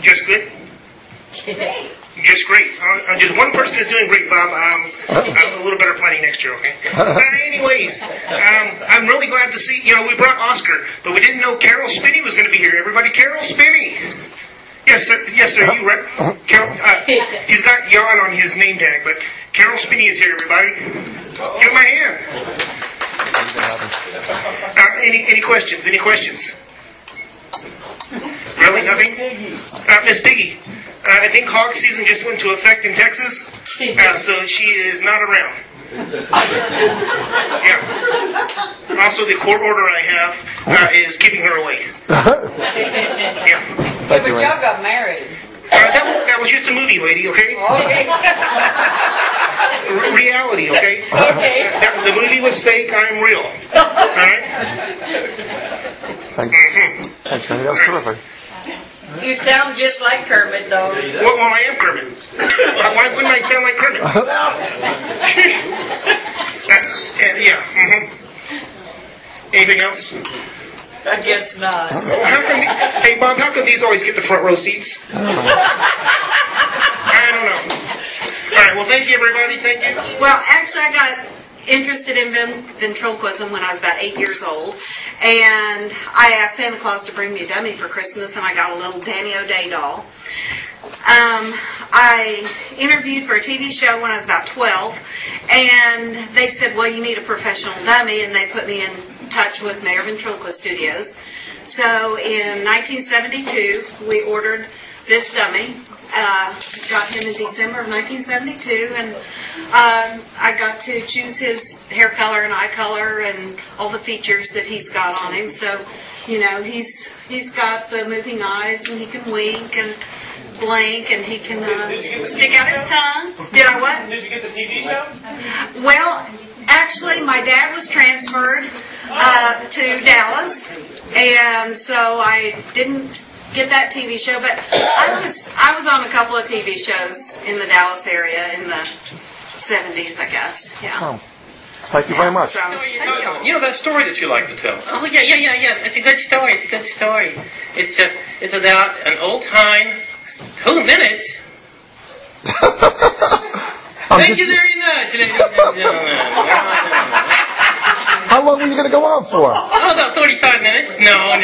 Just good? Great. Just great. Just one person is doing great, Bob. A little better planning next year, okay? Anyways, I'm really glad to see, we brought Oscar, but we didn't know Carol Spinney was going to be here. Everybody, Carol Spinney. Yes, sir. Yes, sir. You right? Carol. He's got yawn on his name tag, but Carol Spinney is here. Everybody, give him a hand. Any questions? Any questions? Really? Nothing? Miss Piggy. I think hog season just went into effect in Texas, so she is not around. Yeah. Also, the court order I have is keeping her away. Yeah. But y'all got married. That was just a movie, lady, okay? Okay. Reality, okay? Okay. The movie was fake, I'm real. Alright? Thank you. Thanks, Kenny. That was terrific. You sound just like Kermit, though. Well, I am Kermit. Why wouldn't I sound like Kermit? Yeah. Anything else? I guess not. Hey, Bob, how come these always get the front row seats? I don't know. All right, well, thank you, everybody. Thank you. Well, actually, I got interested in ventriloquism when I was about 8 years old, and I asked Santa Claus to bring me a dummy for Christmas, and I got a little Danny O'Day doll. I interviewed for a TV show when I was about 12, and they said, well, you need a professional dummy, and they put me in touch with Mayor Ventriloquist Studios. So in 1972, we ordered this dummy. Got him in December of 1972, and I got to choose his hair color and eye color and all the features that he's got on him. So, he's got the moving eyes, and he can wink and blink, and he can stick out his tongue. Did I what? Did you get the TV show? Well, actually, my dad was transferred to Dallas, and so I didn't get that TV show, but I was on a couple of TV shows in the Dallas area in the 70s, I guess. Yeah. Oh. Thank you very much. So, thank you. That story that you like to tell. Oh, yeah. It's a good story. It's about an old-time 2 minutes. Thank you very much, ladies and gentlemen. How long are you going to go on for? Oh, about 35 minutes. No. I'll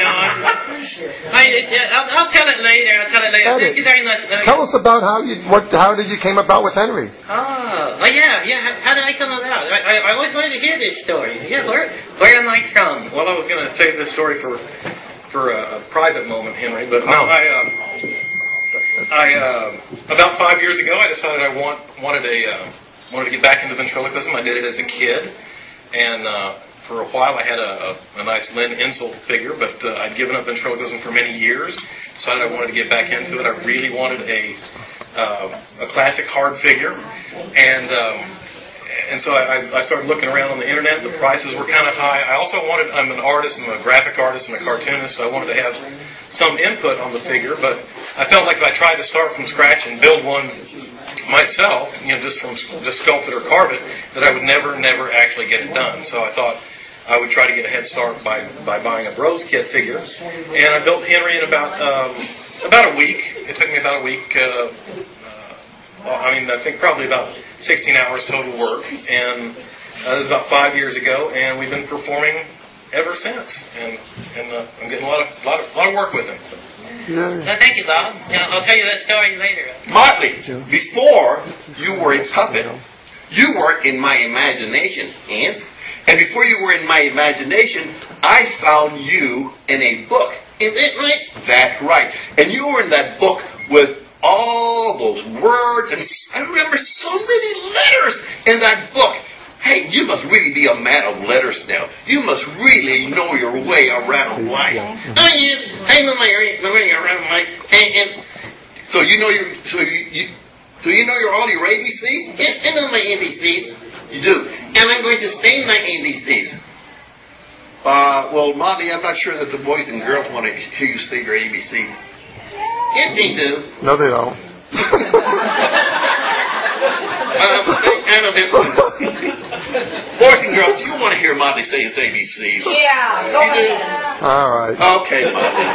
tell it later. Thank you very much. Tell us about how did you came about with Henry? Oh, yeah. How did I come about? I always wanted to hear this story. Yeah, where am I from? Well, I was going to save this story for a private moment, Henry, but no, I about 5 years ago, I decided I wanted to get back into ventriloquism. I did it as a kid, and for a while I had a nice Lynn Insel figure, but I'd given up ventriloquism for many years. Decided I wanted to get back into it. I really wanted a classic hard figure, and so I started looking around on the internet. The prices were kind of high. I'm an artist, I'm a graphic artist and a cartoonist, so I wanted to have some input on the figure, but I felt like if I tried to start from scratch and build one myself, just sculpt it or carve it, that I would never actually get it done. So I thought I would try to get a head start by buying a Bros Kit figure, and I built Henry in about a week. It took me about a week. I think probably about 16 hours total work, and that was about 5 years ago, and we've been performing ever since, and I'm getting a lot of work with him. So. Well, thank you, Bob. I'll tell you that story later. Motley, before you were a puppet, you were in my imagination, and before you were in my imagination, I found you in a book. Is that right? That's right. And you were in that book with all those words, and I remember so many letters in that book. Hey, you must really be a man of letters now. You must really know your way around life. Oh yes, I know my way around life. And so you know all your ABCs? Yes, I know my ABCs. You do. And I'm going to say my ABCs. Well, Monty, I'm not sure that the boys and girls want to hear you say your ABCs. Yes, they do. No, they don't. I know this one. Boys and girls, do you want to hear Motley say his ABCs? Yeah, go ahead. All right. Okay, Motley.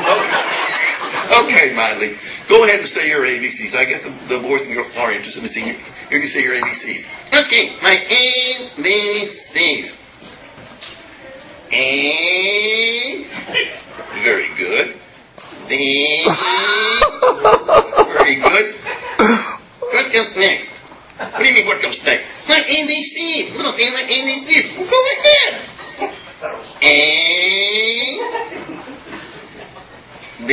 Okay, Miley. Go ahead and say your ABCs. I guess the boys and girls are interested in seeing you say your ABCs. Okay, my ABCs. A. Very good. B. Very good. What comes next? What do you mean, what comes next? My ABC. I'm going to say my ABC. Go ahead. A. B.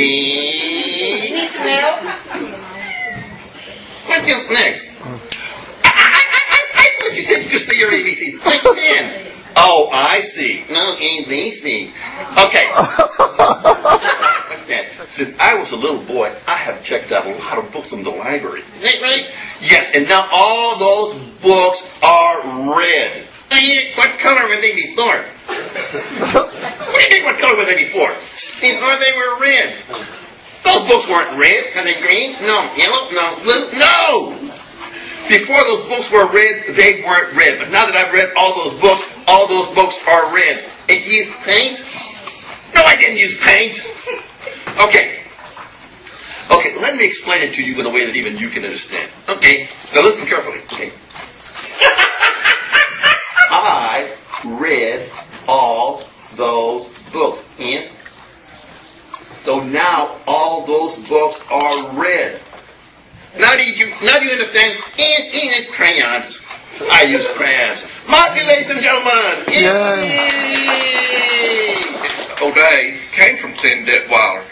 Need some help? What comes next? I thought you said you could say your ABCs. I can. Oh, I see. No, ABC. Okay. Since I was a little boy, I have checked out a lot of books in the library. Right? Yes, and now all those books are red. What color were they before? What do you mean, what color were they before? Before they were red. Those books weren't red. Are they green? No. Yellow? No. Blue? No! Before those books were red, they weren't red. But now that I've read all those books are red. And you use paint? No, I didn't use paint. Okay, let me explain it to you in a way that even you can understand. Okay, now listen carefully. Okay. I read all those books. Yes? So now all those books are red. Now do you understand? Yes, crayons. I use crayons. Mark you, ladies and gentlemen. Yay. O'Day came from Thin Detweiler.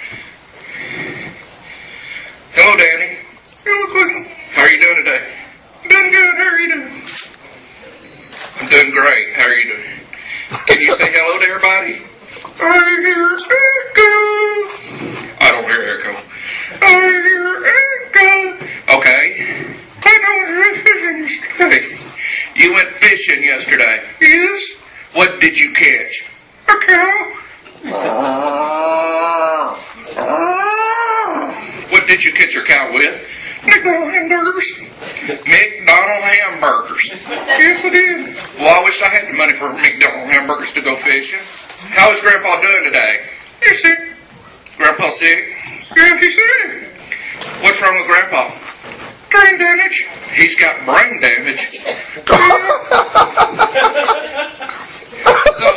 Hello, Danny. Hello, Clinton. How are you doing today? Doing good. How are you doing? I'm doing great. How are you doing? Can you say hello to everybody? I hear echo. I don't hear echo. I hear echo. Okay. I know fishing yesterday. You went fishing yesterday. Yes. What did you catch? A cow. What did you catch your cow with? McDonald hamburgers. McDonald hamburgers. Yes, I did. Well, I wish I had the money for McDonald hamburgers to go fishing. How is Grandpa doing today? He's sick. Grandpa sick? Yeah, he's sick. What's wrong with Grandpa? Brain damage. He's got brain damage. So,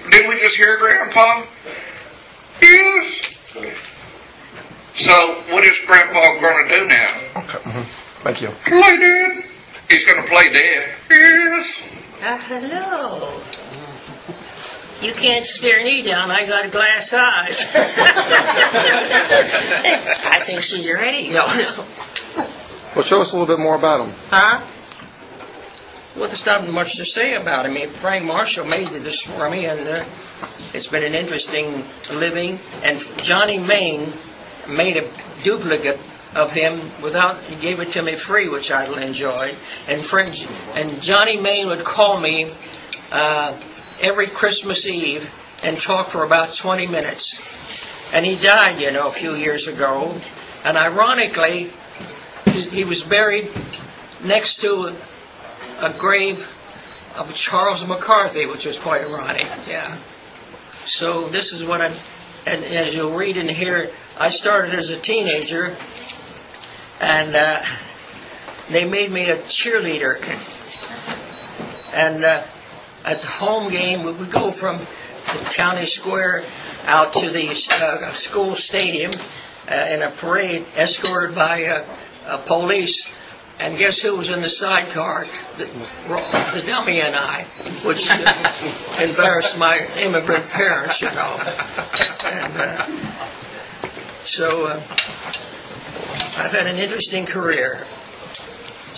didn't we just hear Grandpa? Yes. So, what is Grandpa going to do now? Okay. Thank you. Play dead. He's going to play dead. Yes. Hello. You can't stare me down. I got glass eyes. I think she's ready. No. Well, show us a little bit more about him. Huh? Well, there's not much to say about him. Frank Marshall made this for me, and it's been an interesting living. And Johnny Main made a duplicate of him he gave it to me free, which I enjoyed. And Johnny Main would call me every Christmas Eve and talk for about 20 minutes. And he died, a few years ago. And ironically, he was buried next to a grave of Charles McCarthy, which was quite ironic. Yeah. So this is what and as you'll read in here, I started as a teenager, and they made me a cheerleader. And at the home game, we would go from the county square out to the school stadium in a parade escorted by police. And guess who was in the sidecar? The dummy and I, which embarrassed my immigrant parents, And so I've had an interesting career.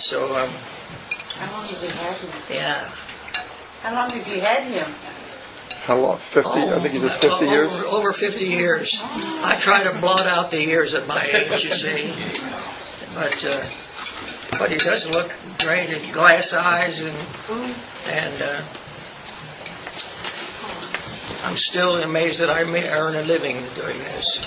So How long has he had him? yeah. How long have you had him? How long? 50? I think he said 50 years. Over 50 years. I try to blot out the years at my age, you see. But he does look great. His glass eyes, and I'm still amazed that I may earn a living doing this.